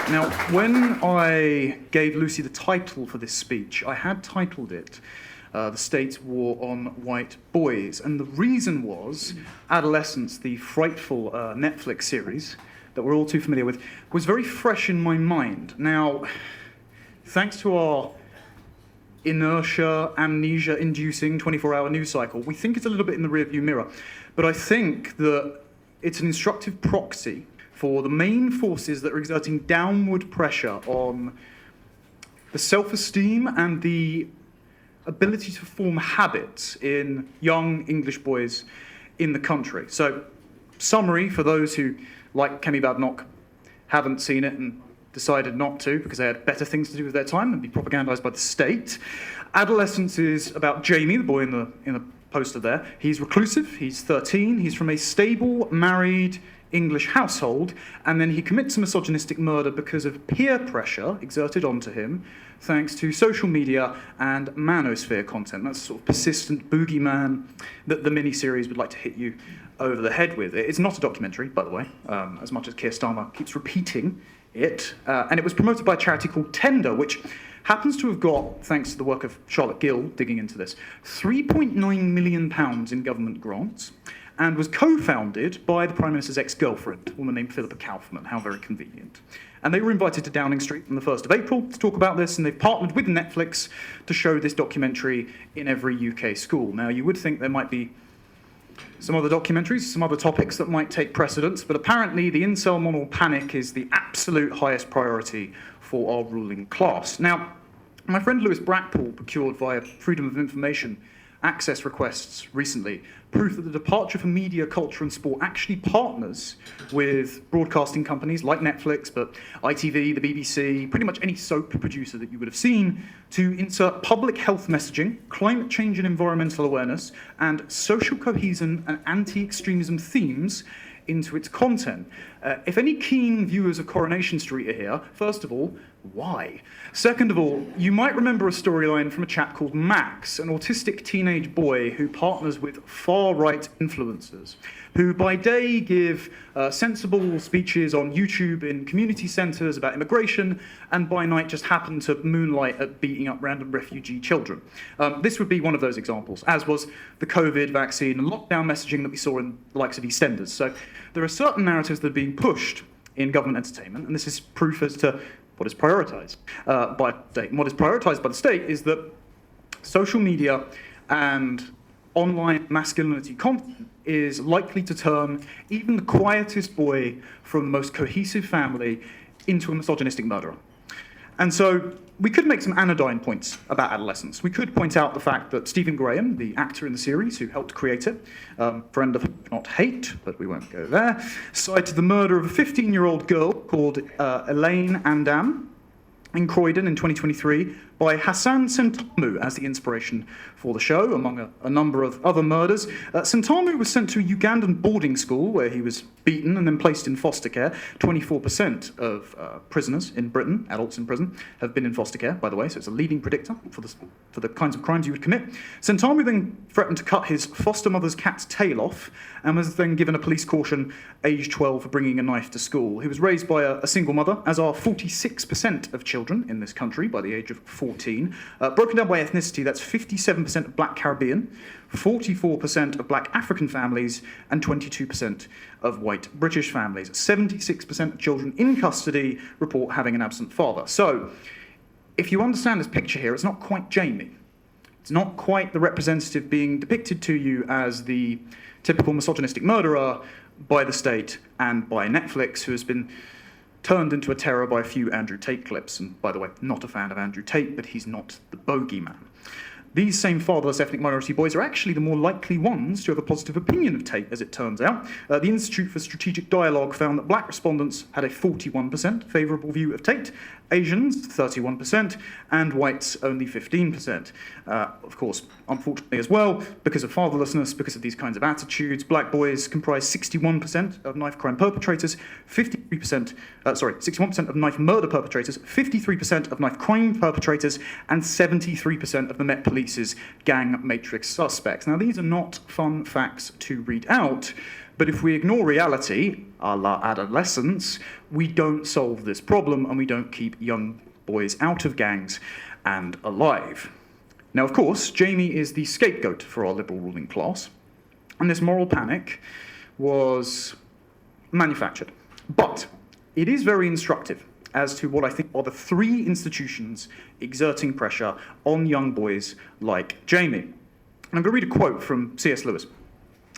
Now, when I gave Lucy the title for this speech, I had titled it The State's War on White Boys. And the reason was Adolescence, the frightful Netflix series that we're all too familiar with, was very fresh in my mind. Now, thanks to our inertia, amnesia-inducing 24-hour news cycle, we think it's a little bit in the rearview mirror. But I think that it's an instructive proxy for the main forces that are exerting downward pressure on the self-esteem and the ability to form habits in young English boys in the country. So, summary for those who, like Kemi Badnock, haven't seen it and decided not to because they had better things to do with their time than be propagandized by the state. Adolescence is about Jamie, the boy in the poster there. He's reclusive, he's 13, he's from a stable, married English household, and then he commits a misogynistic murder because of peer pressure exerted onto him thanks to social media and manosphere content. That's sort of persistent boogeyman that the miniseries would like to hit you over the head with. It's not a documentary, by the way, as much as Keir Starmer keeps repeating it, and it was promoted by a charity called Tender, which happens to have got, thanks to the work of Charlotte Gill digging into this, £3.9 million in government grants, and was co-founded by the Prime Minister's ex-girlfriend, a woman named Philippa Kaufman. How very convenient. And they were invited to Downing Street on the 1st of April to talk about this, and they've partnered with Netflix to show this documentary in every UK school. Now, you would think there might be some other documentaries, some other topics that might take precedence, but apparently the incel moral panic is the absolute highest priority for our ruling class. Now, my friend Lewis Brackpool procured via Freedom of Information access requests recently proof that the Departure for Media, Culture and Sport actually partners with broadcasting companies like Netflix, but ITV, the BBC, pretty much any soap producer that you would have seen, to insert public health messaging, climate change and environmental awareness, and social cohesion and anti-extremism themes into its content. If any keen viewers of Coronation Street are here, first of all, why? Second of all, you might remember a storyline from a chap called Max, an autistic teenage boy who partners with far-right influencers, who by day give sensible speeches on YouTube in community centres about immigration, and by night just happen to moonlight at beating up random refugee children. This would be one of those examples, as was the COVID vaccine and lockdown messaging that we saw in the likes of EastEnders. So there are certain narratives that are being pushed in government entertainment, and this is proof as to what is prioritised by the state. And what is prioritised by the state is that social media and online masculinity content is likely to turn even the quietest boy from the most cohesive family into a misogynistic murderer. And so we could make some anodyne points about adolescence. We could point out the fact that Stephen Graham, the actor in the series who helped create it, friend of not hate, but we won't go there, cited the murder of a 15-year-old girl called Elaine Andam in Croydon in 2023 by Hassan Sentamu as the inspiration for the show, among a number of other murders. Sentamu was sent to a Ugandan boarding school where he was beaten and then placed in foster care. 24% of prisoners in Britain, adults in prison, have been in foster care, by the way, so it's a leading predictor for the kinds of crimes you would commit. Sentamu then threatened to cut his foster mother's cat's tail off and was then given a police caution aged 12 for bringing a knife to school. He was raised by a single mother, as are 46% of children in this country by the age of 14. Broken down by ethnicity, that's 57% of black Caribbean, 44% of black African families, and 22% of white British families. 76% of children in custody report having an absent father. So, if you understand this picture here, it's not quite Jamie. It's not quite the representative being depicted to you as the typical misogynistic murderer by the state and by Netflix, who has been turned into a terror by a few Andrew Tate clips. And by the way, not a fan of Andrew Tate, but he's not the bogeyman. These same fatherless ethnic minority boys are actually the more likely ones to have a positive opinion of Tate, as it turns out. The Institute for Strategic Dialogue found that black respondents had a 41% favourable view of Tate, Asians 31%, and whites only 15%. Of course, unfortunately as well, because of fatherlessness, because of these kinds of attitudes, black boys comprise 61% of knife crime perpetrators, 61% of knife murder perpetrators, 53% of knife crime perpetrators, and 73% of the Met Police's gang matrix suspects. Now, these are not fun facts to read out, But if we ignore reality, a la adolescence, we don't solve this problem and we don't keep young boys out of gangs and alive. Now, of course, Jamie is the scapegoat for our liberal ruling class, and this moral panic was manufactured. But it is very instructive as to what I think are the three institutions exerting pressure on young boys like Jamie. And I'm going to read a quote from C.S. Lewis,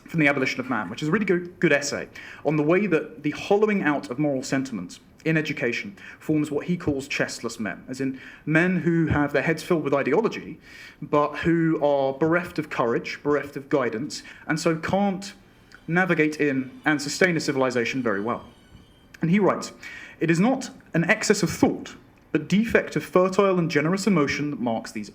from The Abolition of Man, which is a really good essay on the way that the hollowing out of moral sentiments in education forms what he calls chestless men, as in men who have their heads filled with ideology, but who are bereft of courage, bereft of guidance, and so can't navigate in and sustain a civilization very well. And he writes, "It is not an excess of thought, but defect of fertile and generous emotion that marks these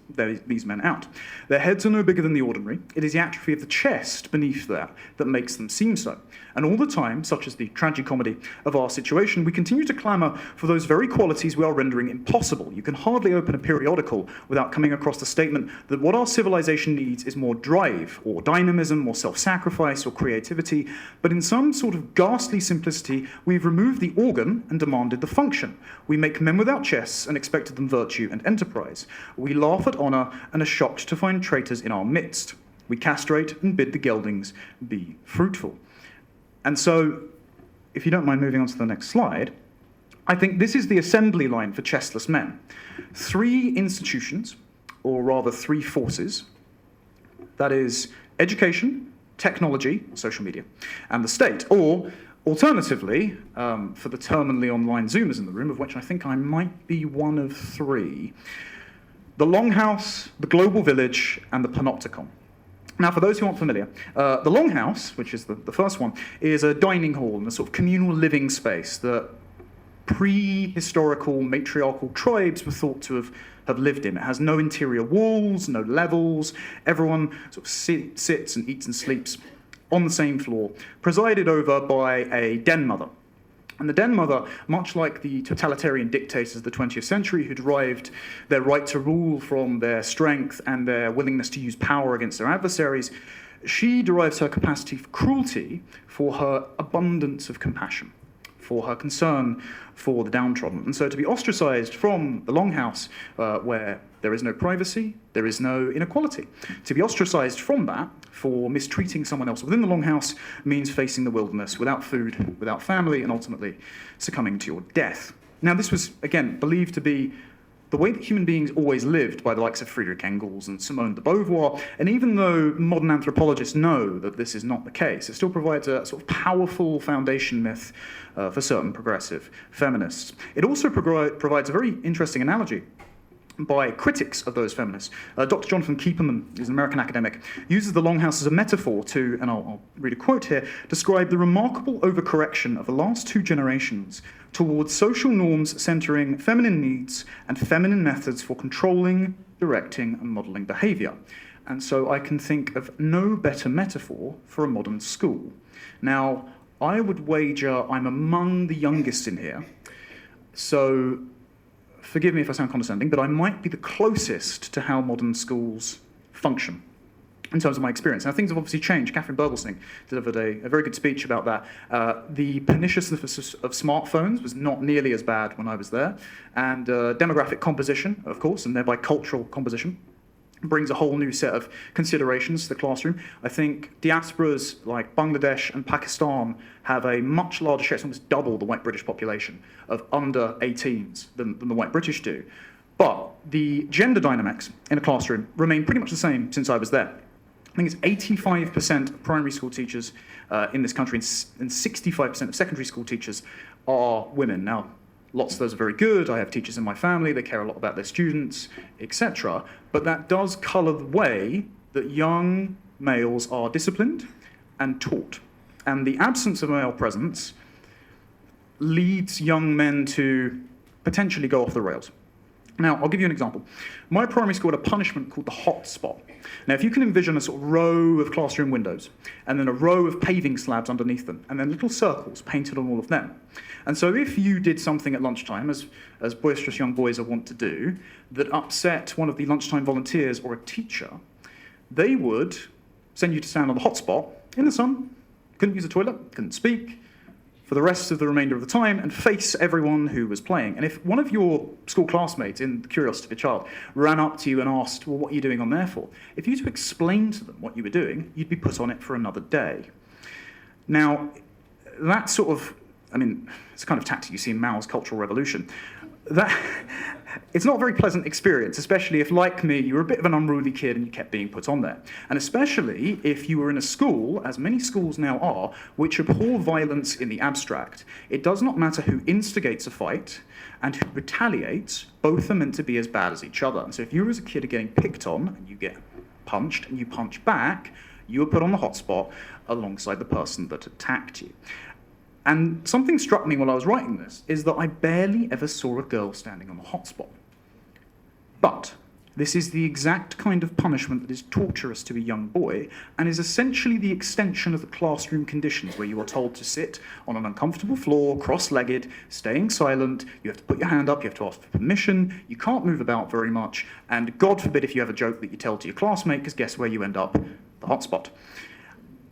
men out. Their heads are no bigger than the ordinary. It is the atrophy of the chest beneath that makes them seem so. And all the time, such is the tragicomedy of our situation, we continue to clamour for those very qualities we are rendering impossible. You can hardly open a periodical without coming across the statement that what our civilization needs is more drive, or dynamism, or self-sacrifice, or creativity, but in some sort of ghastly simplicity, we've removed the organ and demanded the function. We make men without chests and expected them virtue and enterprise. We laugh at honour and are shocked to find traitors in our midst. We castrate and bid the geldings be fruitful." And so, if you don't mind moving on to the next slide, I think this is the assembly line for chestless men. Three institutions, or rather three forces, that is education, technology, social media, and the state, or alternatively, for the terminally online Zoomers in the room, of which I think I might be one of three, the Longhouse, the Global Village, and the Panopticon. Now, for those who aren't familiar, the Longhouse, which is the first one, is a dining hall and a sort of communal living space that prehistorical matriarchal tribes were thought to have lived in. It has no interior walls, no levels. Everyone sort of sits and eats and sleeps on the same floor, presided over by a den mother. And the den mother, much like the totalitarian dictators of the 20th century who derived their right to rule from their strength and their willingness to use power against their adversaries, she derives her capacity for cruelty for her abundance of compassion, for her concern for the downtrodden. And so to be ostracized from the Longhouse, where there is no privacy, there is no inequality, to be ostracized from that for mistreating someone else within the Longhouse means facing the wilderness without food, without family, and ultimately succumbing to your death. Now, this was, again, believed to be the way that human beings always lived by the likes of Friedrich Engels and Simone de Beauvoir, and even though modern anthropologists know that this is not the case, it still provides a sort of powerful foundation myth for certain progressive feminists. It also provides a very interesting analogy by critics of those feminists. Dr. Jonathan Kieperman is an American academic, uses the Longhouse as a metaphor to, and I'll read a quote here, describe the remarkable overcorrection of the last two generations towards social norms centering feminine needs and feminine methods for controlling, directing, and modeling behavior. And so I can think of no better metaphor for a modern school. Now, I would wager I'm among the youngest in here, so forgive me if I sound condescending, but I might be the closest to how modern schools function in terms of my experience. Now, things have obviously changed. Catherine Bergelsing delivered a very good speech about that. The perniciousness of smartphones was not nearly as bad when I was there, and demographic composition, of course, and thereby cultural composition, brings a whole new set of considerations to the classroom. I think diasporas like Bangladesh and Pakistan have a much larger share, it's almost double the white British population, of under 18s than the white British do. But the gender dynamics in a classroom remain pretty much the same since I was there. I think it's 85% of primary school teachers in this country and 65% of secondary school teachers are women. Now, lots of those are very good. I have teachers in my family, they care a lot about their students, etc. But that does colour the way that young males are disciplined and taught. And the absence of male presence leads young men to potentially go off the rails. Now, I'll give you an example. My primary school had a punishment called the hot spot. Now, if you can envision a sort of row of classroom windows, and then a row of paving slabs underneath them, and then little circles painted on all of them. And so if you did something at lunchtime, as boisterous young boys are wont to do, that upset one of the lunchtime volunteers or a teacher, they would send you to stand on the hot spot in the sun couldn't use the toilet, couldn't speak, for the rest of the remainder of the time and face everyone who was playing. And if one of your school classmates, in the curiosity of a child, ran up to you and asked, well, what are you doing on there for? If you were to explain to them what you were doing, you'd be put on it for another day. Now, that sort of, it's a kind of tactic you see in Mao's Cultural Revolution. It's not a very pleasant experience, especially if, like me, you were a bit of an unruly kid and you kept being put on there. And especially if you were in a school, as many schools now are, which abhor violence in the abstract. It does not matter who instigates a fight and who retaliates, both are meant to be as bad as each other. And so if you as a kid are getting picked on and you get punched and you punch back, you are put on the hot spot alongside the person that attacked you. And something struck me while I was writing this, is that I barely ever saw a girl standing on the hotspot. But this is the exact kind of punishment that is torturous to a young boy, and is essentially the extension of the classroom conditions, where you are told to sit on an uncomfortable floor, cross-legged, staying silent, you have to put your hand up, you have to ask for permission, you can't move about very much, and God forbid if you have a joke that you tell to your classmate, because guess where you end up? The hotspot.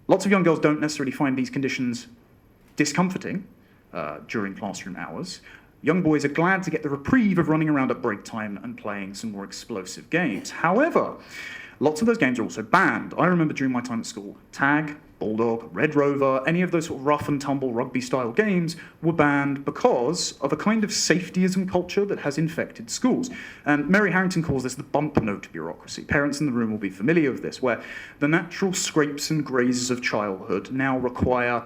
Lots of young girls don't necessarily find these conditions discomforting during classroom hours. Young boys are glad to get the reprieve of running around at break time and playing some more explosive games. However, lots of those games are also banned. I remember during my time at school, tag, bulldog, red rover, any of those sort of rough and tumble rugby-style games were banned because of a kind of safetyism culture that has infected schools. And Mary Harrington calls this the bump note bureaucracy. Parents in the room will be familiar with this, where the natural scrapes and grazes of childhood now require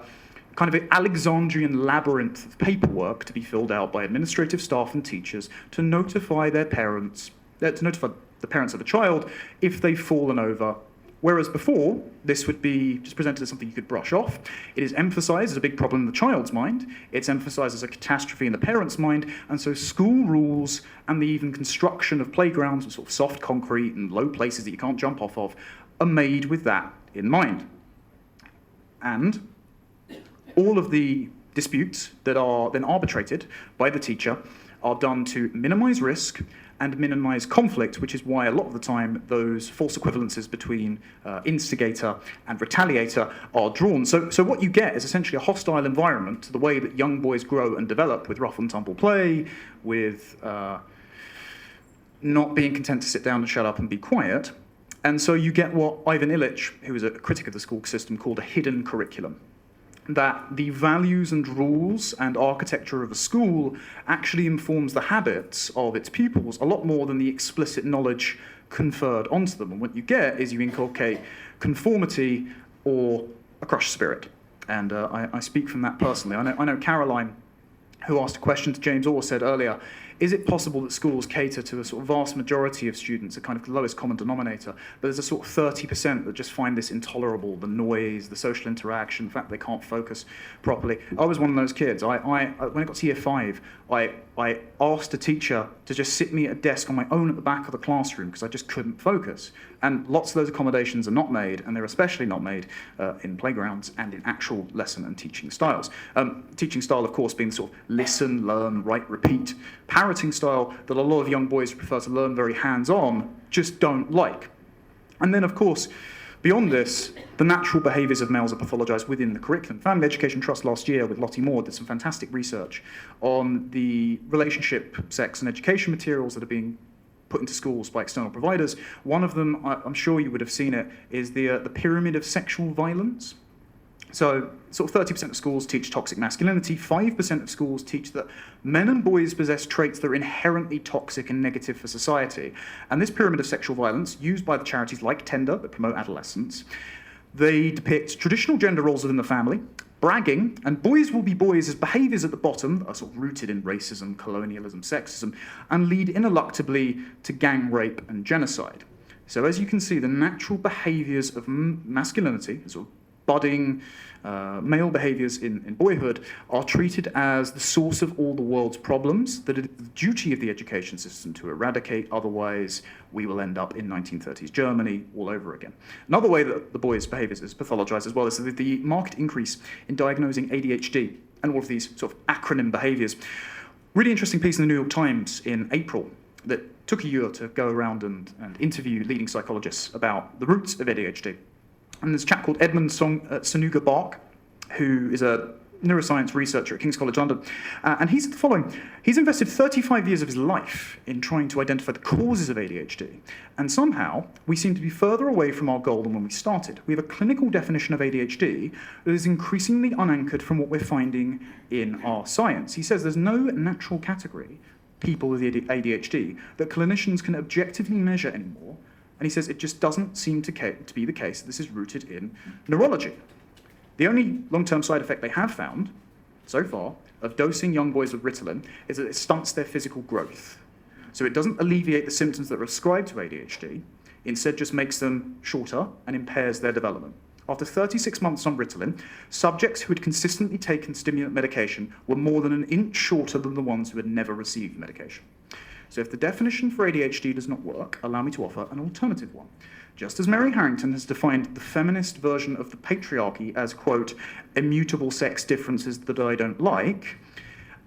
kind of an Alexandrian labyrinth of paperwork to be filled out by administrative staff and teachers to notify their parents, to notify the parents of the child if they've fallen over. Whereas before, this would be just presented as something you could brush off. It is emphasized as a big problem in the child's mind. It's emphasized as a catastrophe in the parent's mind. And so school rules and the even construction of playgrounds with sort of soft concrete and low places that you can't jump off of are made with that in mind. And all of the disputes that are then arbitrated by the teacher are done to minimize risk and minimize conflict, which is why a lot of the time those false equivalences between instigator and retaliator are drawn. So what you get is essentially a hostile environment to the way that young boys grow and develop, with rough and tumble play, with not being content to sit down and shut up and be quiet. And so you get what Ivan Illich, who was a critic of the school system, called a hidden curriculum. That the values and rules and architecture of a school actually informs the habits of its pupils a lot more than the explicit knowledge conferred onto them. And what you get is you inculcate conformity or a crushed spirit. And I speak from that personally. I know Caroline, who asked a question to James Orr, said earlier, is it possible that schools cater to a sort of vast majority of students, a kind of lowest common denominator, but there's a sort of 30% that just find this intolerable, the noise, the social interaction, the fact they can't focus properly? I was one of those kids. When I got to year 5, I asked a teacher to just sit me at a desk on my own at the back of the classroom because I just couldn't focus. And lots of those accommodations are not made, and they're especially not made in playgrounds and in actual lesson and teaching styles. Teaching style, of course, being the sort of listen, learn, write, repeat, parroting style that a lot of young boys who prefer to learn very hands-on just don't like. And then, of course, beyond this, the natural behaviours of males are pathologized within the curriculum. Family Education Trust last year with Lottie Moore did some fantastic research on the relationship, sex and education materials that are being put into schools by external providers. One of them, I'm sure you would have seen it, is the pyramid of sexual violence. So sort of 30% of schools teach toxic masculinity, 5% of schools teach that men and boys possess traits that are inherently toxic and negative for society. And this pyramid of sexual violence, used by the charities like Tender that promote adolescence, they depict traditional gender roles within the family, bragging, and boys will be boys as behaviours at the bottom that are sort of rooted in racism, colonialism, sexism, and lead ineluctably to gang rape and genocide. So as you can see, the natural behaviours of masculinity, sort of budding male behaviours in boyhood, are treated as the source of all the world's problems that it is the duty of the education system to eradicate. Otherwise, we will end up in 1930s Germany all over again. Another way that the boys' behaviours is pathologised as well is the marked increase in diagnosing ADHD and all of these sort of acronym behaviours. Really interesting piece in the New York Times in April that took a year to go around and interview leading psychologists about the roots of ADHD. And there's a chap called Edmund Sonuga Bark, who is a neuroscience researcher at King's College London, and he said the following. He's invested 35 years of his life in trying to identify the causes of ADHD, and somehow we seem to be further away from our goal than when we started. We have a clinical definition of ADHD that is increasingly unanchored from what we're finding in our science. He says there's no natural category, people with ADHD, that clinicians can objectively measure anymore, and he says it just doesn't seem to be the case that this is rooted in neurology. The only long-term side effect they have found, so far, of dosing young boys with Ritalin is that it stunts their physical growth. So it doesn't alleviate the symptoms that are ascribed to ADHD, instead just makes them shorter and impairs their development. After 36 months on Ritalin, subjects who had consistently taken stimulant medication were more than an inch shorter than the ones who had never received medication. So if the definition for ADHD does not work, allow me to offer an alternative one. Just as Mary Harrington has defined the feminist version of the patriarchy as, quote, immutable sex differences that I don't like,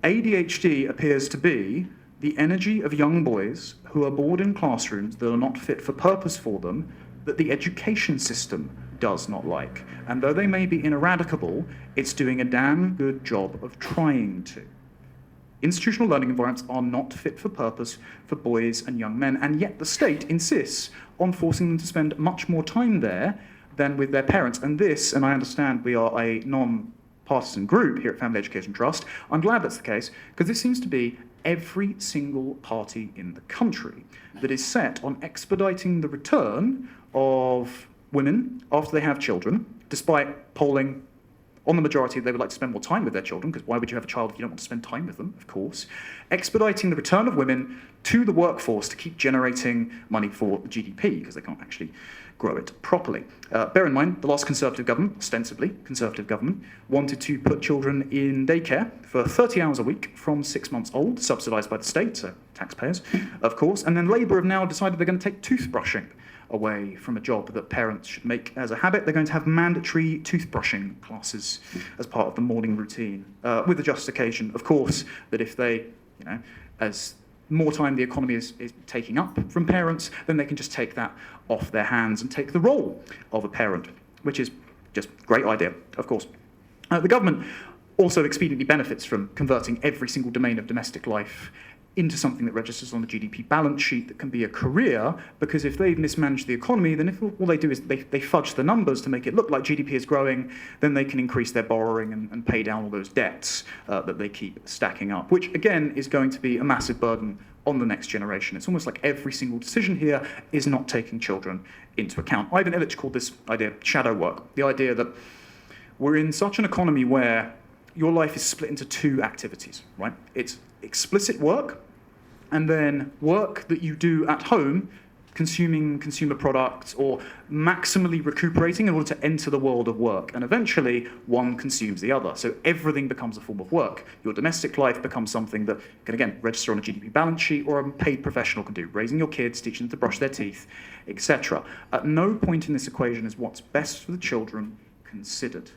ADHD appears to be the energy of young boys who are bored in classrooms that are not fit for purpose for them, that the education system does not like. And though they may be ineradicable, it's doing a damn good job of trying to. Institutional learning environments are not fit for purpose for boys and young men, and yet the state insists on forcing them to spend much more time there than with their parents. And this, and I understand we are a non-partisan group here at Family Education Trust, I'm glad that's the case, because this seems to be every single party in the country that is set on expediting the return of women after they have children, despite polling on the majority, they would like to spend more time with their children, because why would you have a child if you don't want to spend time with them, of course. Expediting the return of women to the workforce to keep generating money for the GDP, because they can't actually grow it properly. Bear in mind, the last Conservative government, ostensibly Conservative government, wanted to put children in daycare for 30 hours a week from 6 months old, subsidised by the state, so taxpayers, of course. And then Labour have now decided they're going to take toothbrushing away from a job that parents should make as a habit. They're going to have mandatory toothbrushing classes as part of the morning routine, with the justification, of course, that if they, as more time the economy is taking up from parents, then they can just take that off their hands and take the role of a parent, which is just a great idea, of course. The government also expediently benefits from converting every single domain of domestic life into something that registers on the GDP balance sheet that can be a career, because if they've mismanaged the economy, then if all they do is they fudge the numbers to make it look like GDP is growing, then they can increase their borrowing and pay down all those debts that they keep stacking up, which again is going to be a massive burden on the next generation. It's almost like every single decision here is not taking children into account. Ivan Illich called this idea shadow work, the idea that we're in such an economy where your life is split into two activities, right? It's explicit work, and then work that you do at home, consuming consumer products or maximally recuperating in order to enter the world of work. And eventually, one consumes the other. So everything becomes a form of work. Your domestic life becomes something that can, again, register on a GDP balance sheet or a paid professional can do, raising your kids, teaching them to brush their teeth, etc. At no point in this equation is what's best for the children considered.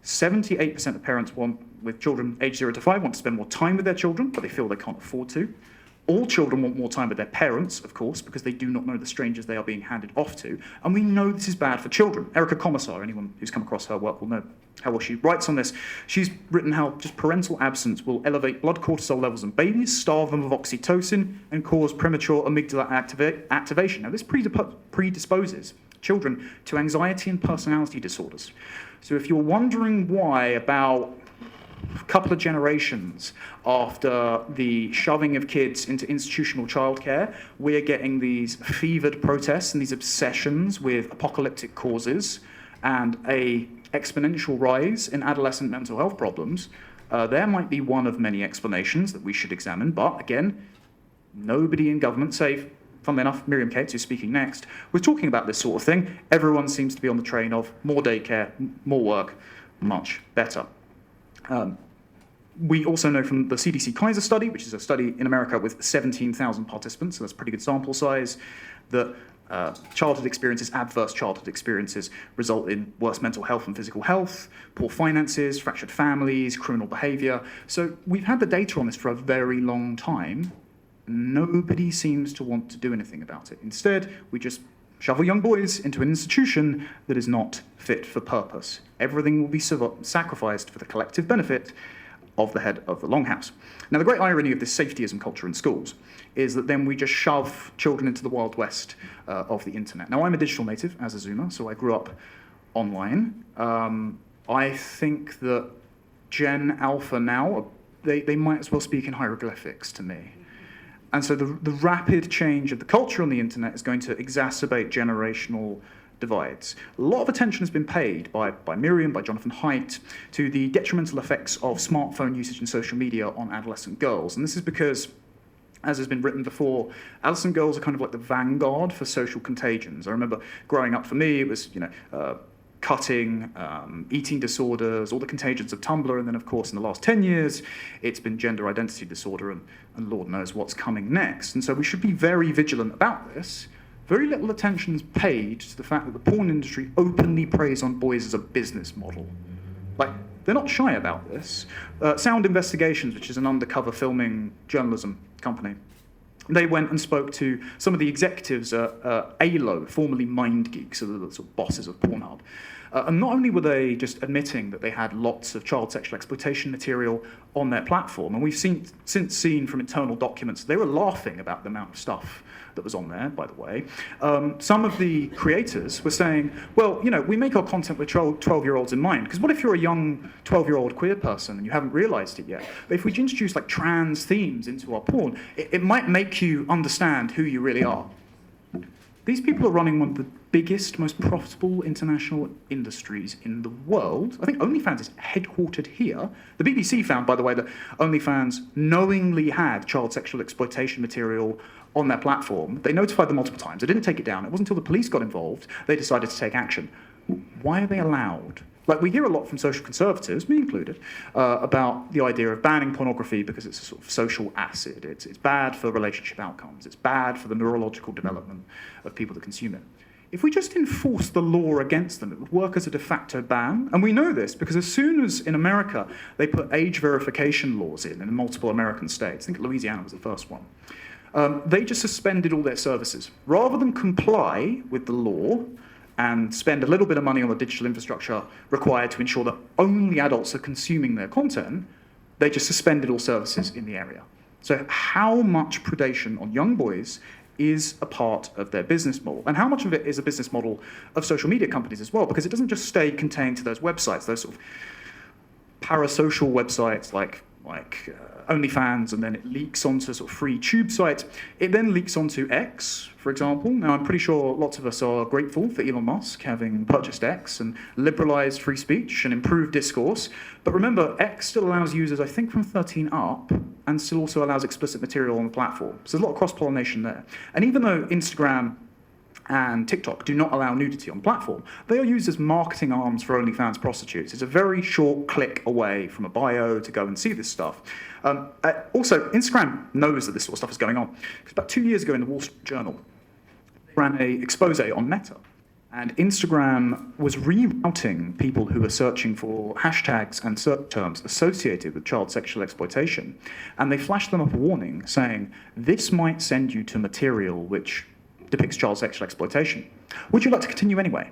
78% of parents with children aged 0 to 5 want to spend more time with their children, but they feel they can't afford to. All children want more time with their parents, of course, because they do not know the strangers they are being handed off to. And we know this is bad for children. Erica Commissar, anyone who's come across her work will know how well she writes on this. She's written how just parental absence will elevate blood cortisol levels in babies, starve them of oxytocin, and cause premature amygdala activation. Now, this predisposes children to anxiety and personality disorders. So if you're wondering why about a couple of generations after the shoving of kids into institutional childcare, we're getting these fevered protests and these obsessions with apocalyptic causes and a exponential rise in adolescent mental health problems, there might be one of many explanations that we should examine. But again, nobody in government, save, funnily enough, Miriam Cates, who's speaking next, was talking about this sort of thing. Everyone seems to be on the train of more daycare, more work, much better. We also know from the CDC Kaiser study, which is a study in America with 17,000 participants, so that's a pretty good sample size, that childhood experiences, adverse childhood experiences, result in worse mental health and physical health, poor finances, fractured families, criminal behavior. So we've had the data on this for a very long time. Nobody seems to want to do anything about it. Instead, we just shovel young boys into an institution that is not fit for purpose. Everything will be sacrificed for the collective benefit of the head of the Longhouse. Now, the great irony of this safetyism culture in schools is that then we just shove children into the Wild West of the internet. Now, I'm a digital native as a Zoomer, so I grew up online. I think that Gen Alpha now, they might as well speak in hieroglyphics to me. And so the rapid change of the culture on the internet is going to exacerbate generational divides. A lot of attention has been paid by Miriam, by Jonathan Haidt, to the detrimental effects of smartphone usage and social media on adolescent girls. And this is because, as has been written before, adolescent girls are kind of like the vanguard for social contagions. I remember growing up, for me, it was, cutting, eating disorders, all the contagions of Tumblr, and then, of course, in the last 10 years, it's been gender identity disorder, and Lord knows what's coming next. And so we should be very vigilant about this. Very little attention is paid to the fact that the porn industry openly preys on boys as a business model. Like, they're not shy about this. Sound Investigations, which is an undercover filming journalism company, they went and spoke to some of the executives at ALO, formerly MindGeek, so the sort of bosses of Pornhub. And not only were they just admitting that they had lots of child sexual exploitation material on their platform, and we've since seen from internal documents, they were laughing about the amount of stuff that was on there, by the way. Some of the creators were saying, well, we make our content with 12-year-olds in mind, because what if you're a young 12-year-old queer person and you haven't realized it yet? But if we introduce like trans themes into our porn, it might make you understand who you really are. These people are running one of the biggest, most profitable international industries in the world. I think OnlyFans is headquartered here. The BBC found, by the way, that OnlyFans knowingly had child sexual exploitation material on their platform. They notified them multiple times. They didn't take it down. It wasn't until the police got involved they decided to take action. Why are they allowed? Like, we hear a lot from social conservatives, me included, about the idea of banning pornography because it's a sort of social acid. It's bad for relationship outcomes. It's bad for the neurological development of people that consume it. If we just enforce the law against them, it would work as a de facto ban. And we know this because as soon as in America they put age verification laws in multiple American states, I think Louisiana was the first one, they just suspended all their services. Rather than comply with the law and spend a little bit of money on the digital infrastructure required to ensure that only adults are consuming their content, they just suspended all services in the area. So how much predation on young boys is a part of their business model? And how much of it is a business model of social media companies as well? Because it doesn't just stay contained to those websites, those sort of parasocial websites like OnlyFans, and then it leaks onto sort of free tube sites. It then leaks onto X, for example. Now, I'm pretty sure lots of us are grateful for Elon Musk having purchased X and liberalized free speech and improved discourse. But remember, X still allows users, I think, from 13 up, and still also allows explicit material on the platform. So there's a lot of cross-pollination there. And even though Instagram and TikTok do not allow nudity on the platform, they are used as marketing arms for OnlyFans prostitutes. It's a very short click away from a bio to go and see this stuff. Also, Instagram knows that this sort of stuff is going on. Because about 2 years ago in the Wall Street Journal, they ran an expose on Meta. And Instagram was rerouting people who were searching for hashtags and search terms associated with child sexual exploitation. And they flashed them up a warning saying, this might send you to material which depicts child sexual exploitation. Would you like to continue anyway?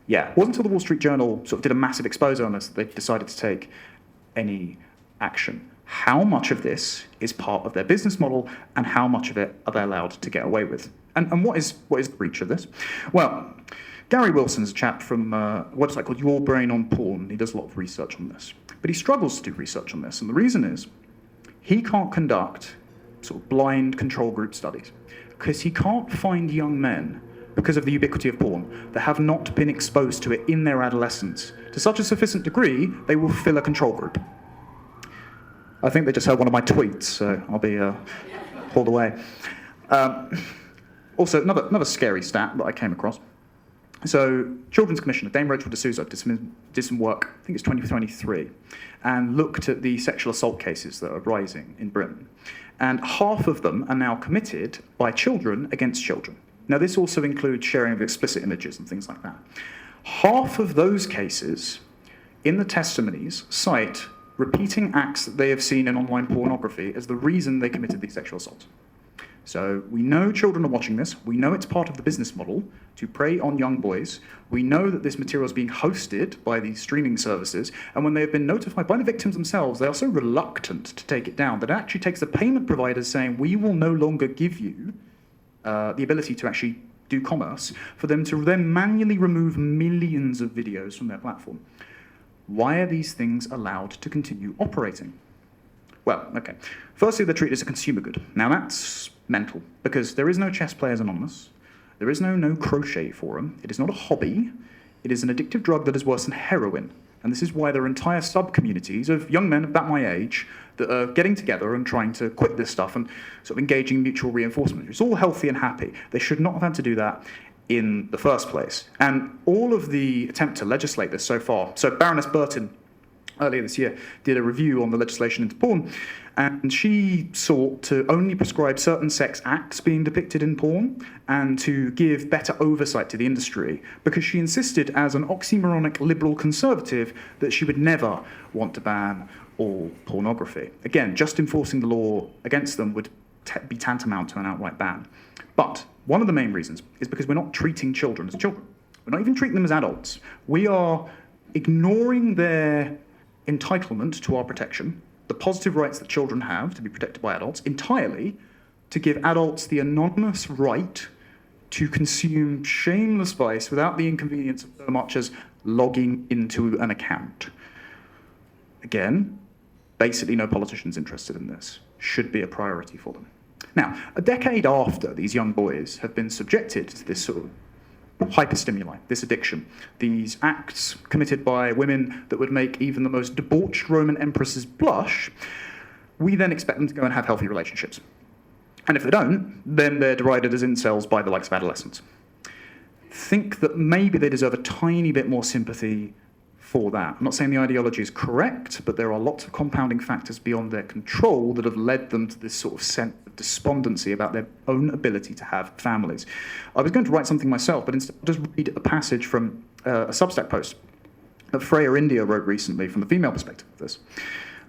Yeah, it wasn't until the Wall Street Journal sort of did a massive expose on this that they decided to take any action. How much of this is part of their business model, and how much of it are they allowed to get away with? And what is the breach of this? Well, Gary Wilson's a chap from a website called Your Brain on Porn. He does a lot of research on this. But he struggles to do research on this, and the reason is he can't conduct sort of blind control group studies because he can't find young men, because of the ubiquity of porn, that have not been exposed to it in their adolescence to such a sufficient degree they will fill a control group. I think they just heard one of my tweets, so I'll be pulled away. Also, another scary stat that I came across. So, Children's Commissioner Dame Rachel D'Souza did some work, I think it's 2023, and looked at the sexual assault cases that are rising in Britain. And half of them are now committed by children against children. Now, this also includes sharing of explicit images and things like that. Half of those cases in the testimonies cite repeating acts that they have seen in online pornography as the reason they committed these sexual assaults. So we know children are watching this. We know it's part of the business model to prey on young boys. We know that this material is being hosted by these streaming services. And when they have been notified by the victims themselves, they are so reluctant to take it down that it actually takes the payment providers saying, we will no longer give you the ability to actually do commerce, for them to then manually remove millions of videos from their platform. Why are these things allowed to continue operating? Well, okay. Firstly, they're treated as a consumer good. Now that's mental, because there is no Chess Players Anonymous. There is no crochet forum. It is not a hobby. It is an addictive drug that is worse than heroin. And this is why there are entire sub-communities of young men about my age that are getting together and trying to quit this stuff and sort of engaging in mutual reinforcement. It's all healthy and happy. They should not have had to do that in the first place. And all of the attempt to legislate this so far, so Baroness Burton earlier this year did a review on the legislation into porn, and she sought to only prescribe certain sex acts being depicted in porn and to give better oversight to the industry, because she insisted, as an oxymoronic liberal conservative, that she would never want to ban all pornography. Again, just enforcing the law against them would be tantamount to an outright ban. But one of the main reasons is because we're not treating children as children. We're not even treating them as adults. We are ignoring their entitlement to our protection, the positive rights that children have to be protected by adults, entirely to give adults the anonymous right to consume shameless vice without the inconvenience of so much as logging into an account. Again, basically no politician's interested in this. Should be a priority for them. Now, a decade after these young boys have been subjected to this sort of hyperstimuli, this addiction, these acts committed by women that would make even the most debauched Roman empresses blush, we then expect them to go and have healthy relationships. And if they don't, then they're derided as incels by the likes of adolescents. Think that maybe they deserve a tiny bit more sympathy for that. I'm not saying the ideology is correct, but there are lots of compounding factors beyond their control that have led them to this sort of sense of despondency about their own ability to have families. I was going to write something myself, but instead I'll just read a passage from a Substack post that Freya India wrote recently from the female perspective of this.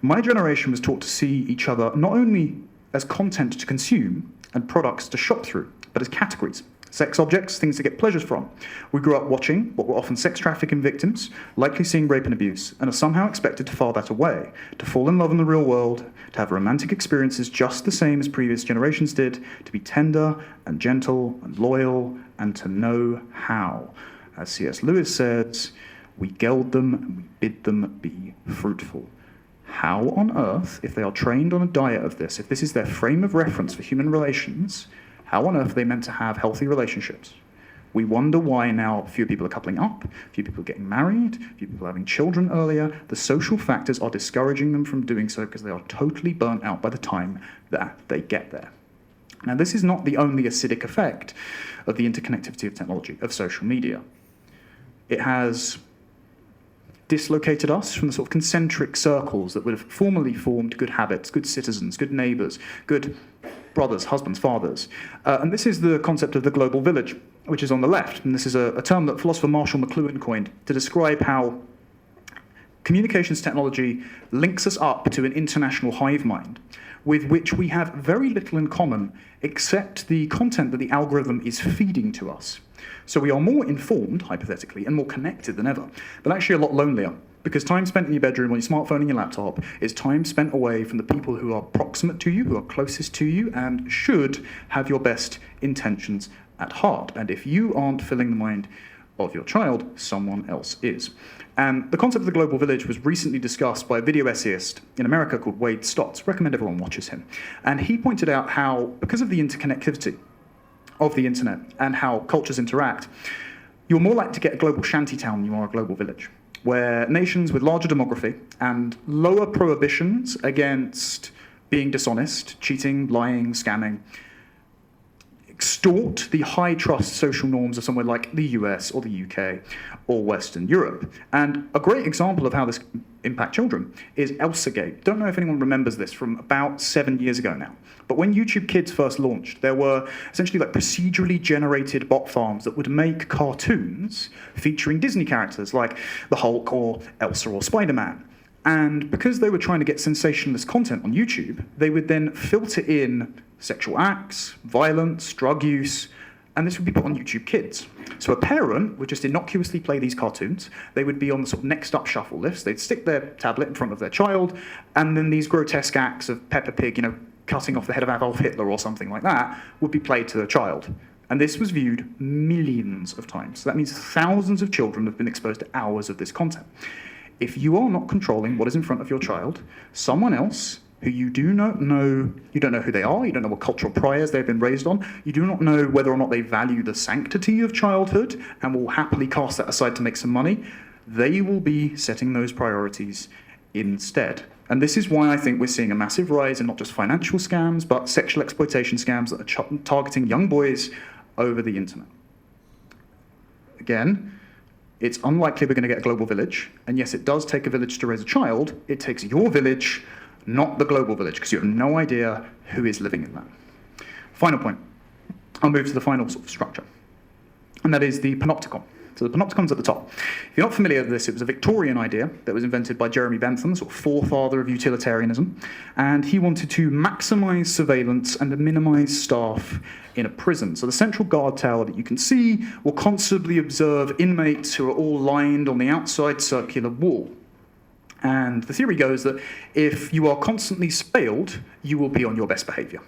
My generation was taught to see each other not only as content to consume and products to shop through, but as categories. Sex objects, things to get pleasures from. We grew up watching what were often sex trafficking victims, likely seeing rape and abuse, and are somehow expected to file that away, to fall in love in the real world, to have romantic experiences just the same as previous generations did, to be tender and gentle and loyal, and to know how. As C.S. Lewis says, we geld them and we bid them be fruitful. How on earth, if they are trained on a diet of this, if this is their frame of reference for human relations, how on earth are they meant to have healthy relationships? We wonder why now fewer people are coupling up, fewer people are getting married, fewer people are having children earlier. The social factors are discouraging them from doing so because they are totally burnt out by the time that they get there. Now, this is not the only acidic effect of the interconnectivity of technology, of social media. It has dislocated us from the sort of concentric circles that would have formerly formed good habits, good citizens, good neighbours, good brothers, husbands, fathers. And this is the concept of the global village, which is on the left. And this is a term that philosopher Marshall McLuhan coined to describe how communications technology links us up to an international hive mind with which we have very little in common except the content that the algorithm is feeding to us. So we are more informed, hypothetically, and more connected than ever, but actually a lot lonelier, because time spent in your bedroom on your smartphone and your laptop is time spent away from the people who are proximate to you, who are closest to you, and should have your best intentions at heart. And if you aren't filling the mind of your child, someone else is. And the concept of the global village was recently discussed by a video essayist in America called Wade Stotts. Recommend everyone watches him. And he pointed out how, because of the interconnectivity of the internet and how cultures interact, you're more likely to get a global shantytown than you are a global village, where nations with larger demography and lower prohibitions against being dishonest, cheating, lying, scamming, extort the high-trust social norms of somewhere like the US or the UK or Western Europe. And a great example of how this can impact children is Elsagate. Don't know if anyone remembers this from about 7 years ago now. But when YouTube Kids first launched, there were essentially like procedurally generated bot farms that would make cartoons featuring Disney characters like the Hulk or Elsa or Spider-Man. And because they were trying to get sensationalist content on YouTube, they would then filter in sexual acts, violence, drug use, and this would be put on YouTube Kids. So a parent would just innocuously play these cartoons. They would be on the sort of next up shuffle list. They'd stick their tablet in front of their child, and then these grotesque acts of Peppa Pig, cutting off the head of Adolf Hitler or something like that, would be played to the child. And this was viewed millions of times. So that means thousands of children have been exposed to hours of this content. If you are not controlling what is in front of your child, someone else who you do not know, you don't know who they are, you don't know what cultural priors they've been raised on, you do not know whether or not they value the sanctity of childhood and will happily cast that aside to make some money, they will be setting those priorities instead. And this is why I think we're seeing a massive rise in not just financial scams, but sexual exploitation scams that are targeting young boys over the internet. Again, it's unlikely we're going to get a global village, and yes, it does take a village to raise a child. It takes your village, not the global village, because you have no idea who is living in that. Final point. I'll move to the final sort of structure, and that is the Panopticon. So the Panopticon's at the top. If you're not familiar with this, it was a Victorian idea that was invented by Jeremy Bentham, sort of forefather of utilitarianism, and he wanted to maximize surveillance and minimize staff in a prison. So the central guard tower that you can see will constantly observe inmates who are all lined on the outside circular wall. And the theory goes that if you are constantly surveilled, you will be on your best behavior.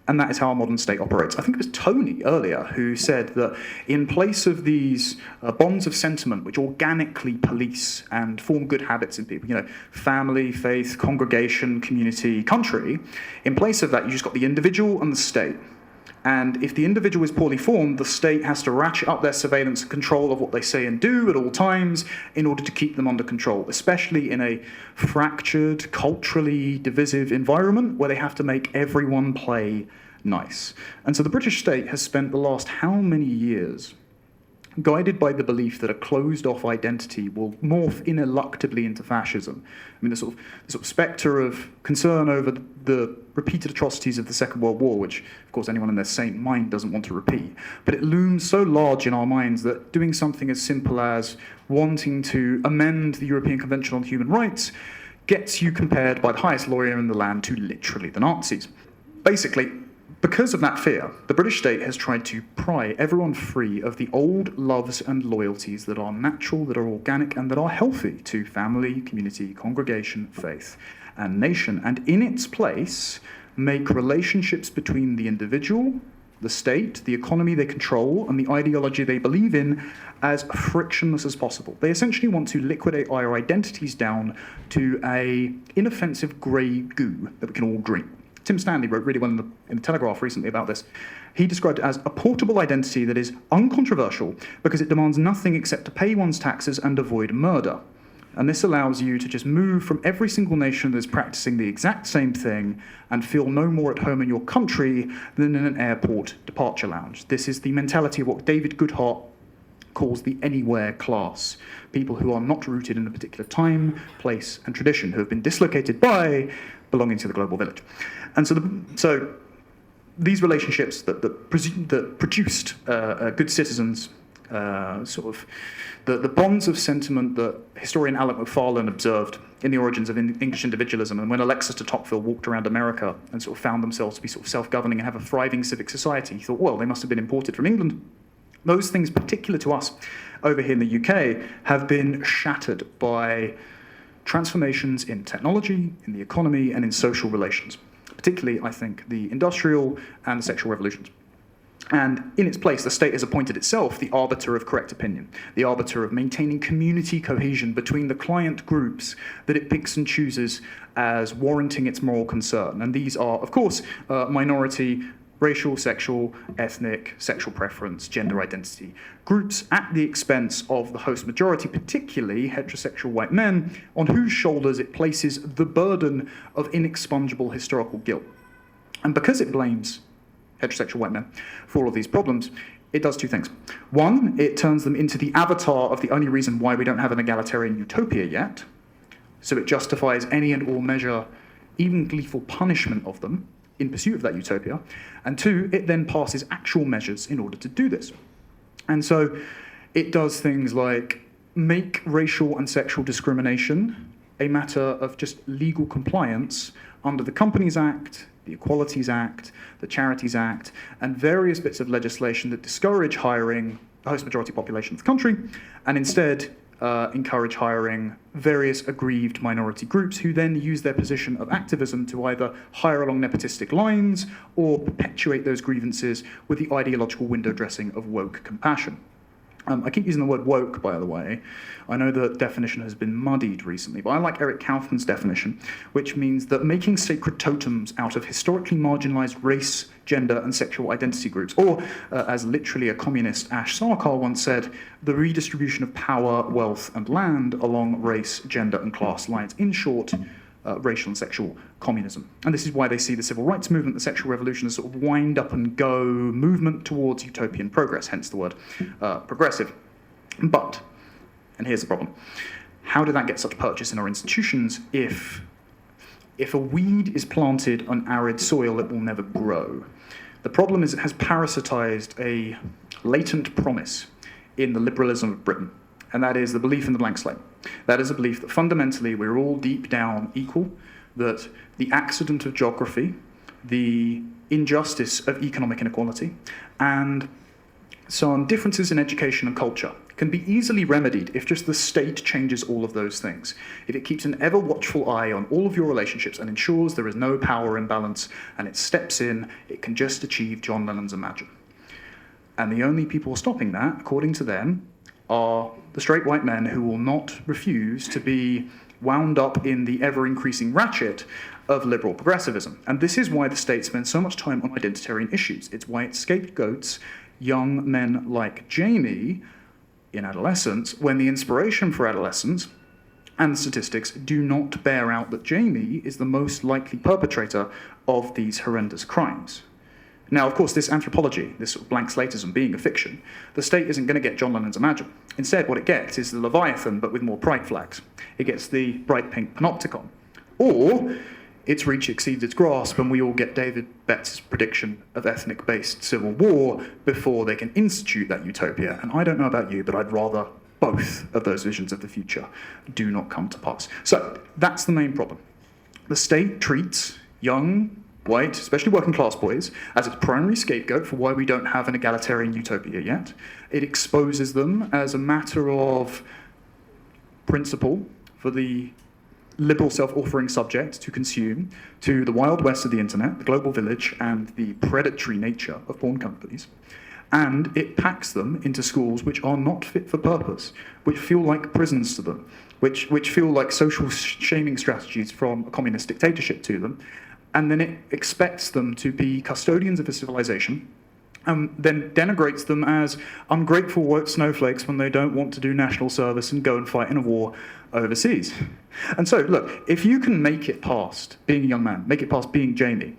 And that is how our modern state operates. I think it was Tony earlier who said that in place of these bonds of sentiment which organically police and form good habits in people, family, faith, congregation, community, country, in place of that, you just got the individual and the state. And if the individual is poorly formed, the state has to ratchet up their surveillance and control of what they say and do at all times in order to keep them under control, especially in a fractured, culturally divisive environment where they have to make everyone play nice. And so the British state has spent the last how many years guided by the belief that a closed-off identity will morph ineluctably into fascism. I mean, the sort of spectre of concern over the repeated atrocities of the Second World War, which, of course, anyone in their sane mind doesn't want to repeat. But it looms so large in our minds that doing something as simple as wanting to amend the European Convention on Human Rights gets you compared by the highest lawyer in the land to literally the Nazis. Basically, because of that fear, the British state has tried to pry everyone free of the old loves and loyalties that are natural, that are organic, and that are healthy to family, community, congregation, faith, and nation. And in its place, make relationships between the individual, the state, the economy they control, and the ideology they believe in as frictionless as possible. They essentially want to liquidate our identities down to an inoffensive grey goo that we can all drink. Tim Stanley wrote really well in the Telegraph recently about this. He described it as a portable identity that is uncontroversial because it demands nothing except to pay one's taxes and avoid murder. And this allows you to just move from every single nation that is practicing the exact same thing and feel no more at home in your country than in an airport departure lounge. This is the mentality of what David Goodhart calls the anywhere class. People who are not rooted in a particular time, place, and tradition, who have been dislocated by belonging to the global village. And so these relationships that produced good citizens, the bonds of sentiment that historian Alec Macfarlane observed in the origins of English individualism, and when Alexis de Tocqueville walked around America and sort of found themselves to be sort of self-governing and have a thriving civic society, he thought, well, they must have been imported from England. Those things, particular to us over here in the UK, have been shattered by transformations in technology, in the economy, and in social relations. Particularly, I think, the industrial and the sexual revolutions. And in its place, the state has appointed itself the arbiter of correct opinion, the arbiter of maintaining community cohesion between the client groups that it picks and chooses as warranting its moral concern. And these are, of course, minority, racial, sexual, ethnic, sexual preference, gender identity groups at the expense of the host majority, particularly heterosexual white men, on whose shoulders it places the burden of inexpugnable historical guilt. And because it blames heterosexual white men for all of these problems, it does two things. One, it turns them into the avatar of the only reason why we don't have an egalitarian utopia yet. So it justifies any and all measure, even gleeful punishment of them in pursuit of that utopia. And two, it then passes actual measures in order to do this. And so it does things like make racial and sexual discrimination a matter of just legal compliance under the Companies Act, the Equalities Act, the Charities Act, and various bits of legislation that discourage hiring the host majority population of the country, and instead encourage hiring various aggrieved minority groups who then use their position of activism to either hire along nepotistic lines or perpetuate those grievances with the ideological window dressing of woke compassion. I keep using the word woke, by the way. I know the definition has been muddied recently, but I like Eric Kaufman's definition, which means that making sacred totems out of historically marginalized race, gender, and sexual identity groups, or, as literally a communist Ash Sarkar once said, the redistribution of power, wealth, and land along race, gender, and class lines. In short, racial and sexual communism. And this is why they see the civil rights movement, the sexual revolution, as sort of wind up and go movement towards utopian progress, hence the word progressive. But, and here's the problem, how did that get such purchase in our institutions if a weed is planted on arid soil, it will never grow? The problem is it has parasitized a latent promise in the liberalism of Britain, and that is the belief in the blank slate. That is a belief that fundamentally we're all deep down equal, that the accident of geography, the injustice of economic inequality, and some differences in education and culture can be easily remedied if just the state changes all of those things. If it keeps an ever-watchful eye on all of your relationships and ensures there is no power imbalance, and it steps in, it can just achieve John Lennon's Imagine. And the only people stopping that, according to them, are the straight white men who will not refuse to be wound up in the ever-increasing ratchet of liberal progressivism. And this is why the state spends so much time on identitarian issues. It's why it scapegoats young men like Jamie in adolescence, when the inspiration for adolescence and the statistics do not bear out that Jamie is the most likely perpetrator of these horrendous crimes. Now, of course, this anthropology, this sort of blank slatism being a fiction, the state isn't going to get John Lennon's Imagine. Instead, what it gets is the Leviathan, but with more pride flags. It gets the bright pink Panopticon. Or its reach exceeds its grasp, and we all get David Betts' prediction of ethnic-based civil war before they can institute that utopia. And I don't know about you, but I'd rather both of those visions of the future do not come to pass. So that's the main problem. The state treats young, white, especially working class boys, as its primary scapegoat for why we don't have an egalitarian utopia yet. It exposes them as a matter of principle for the liberal self-authoring subject to consume to the wild west of the internet, the global village, and the predatory nature of porn companies. And it packs them into schools which are not fit for purpose, which feel like prisons to them, which feel like social shaming strategies from a communist dictatorship to them. And then it expects them to be custodians of a civilization, and then denigrates them as ungrateful woke snowflakes when they don't want to do national service and go and fight in a war overseas. And so, look, if you can make it past being a young man, make it past being Jamie,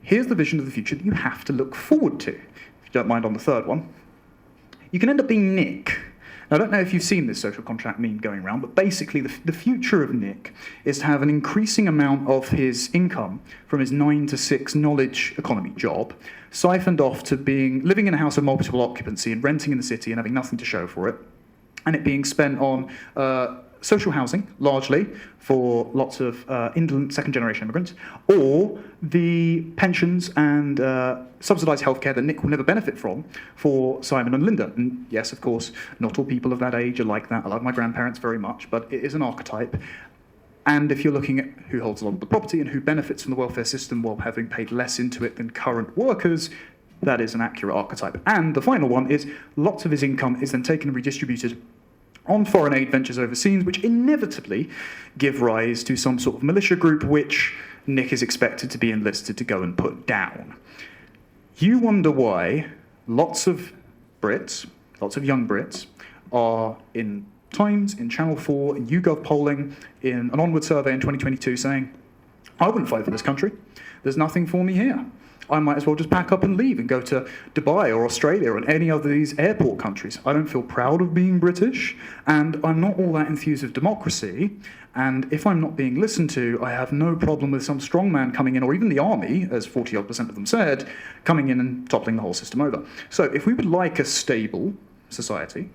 here's the vision of the future that you have to look forward to. If you don't mind on the third one, you can end up being Nick. Now, I don't know if you've seen this social contract meme going around, but basically the future of Nick is to have an increasing amount of his income from his 9 to 6 knowledge economy job siphoned off to living in a house of multiple occupancy and renting in the city and having nothing to show for it, and it being spent on social housing, largely, for lots of indolent second-generation immigrants, or the pensions and subsidised healthcare that Nick will never benefit from for Simon and Linda. And yes, of course, not all people of that age are like that. I love my grandparents very much, but it is an archetype. And if you're looking at who holds a lot of the property and who benefits from the welfare system while having paid less into it than current workers, that is an accurate archetype. And the final one is lots of his income is then taken and redistributed on foreign aid ventures overseas, which inevitably give rise to some sort of militia group which Nick is expected to be enlisted to go and put down. You wonder why lots of Brits, lots of young Brits, are in Times, in Channel 4, in YouGov polling, in an Onward survey in 2022 saying, I wouldn't fight for this country. There's nothing for me here. I might as well just pack up and leave and go to Dubai or Australia or any of these airport countries. I don't feel proud of being British, and I'm not all that enthused with democracy, and if I'm not being listened to, I have no problem with some strongman coming in, or even the army, as 40-odd% of them said, coming in and toppling the whole system over. So if we would like a stable society,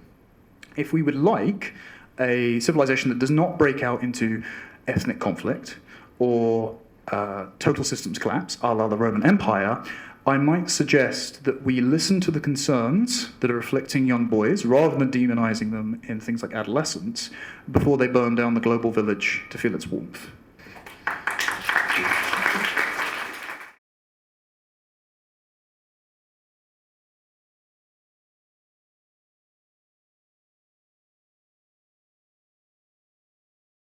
if we would like a civilization that does not break out into ethnic conflict, or total systems collapse, a la the Roman Empire, I might suggest that we listen to the concerns that are afflicting young boys rather than demonizing them in things like adolescence before they burn down the global village to feel its warmth.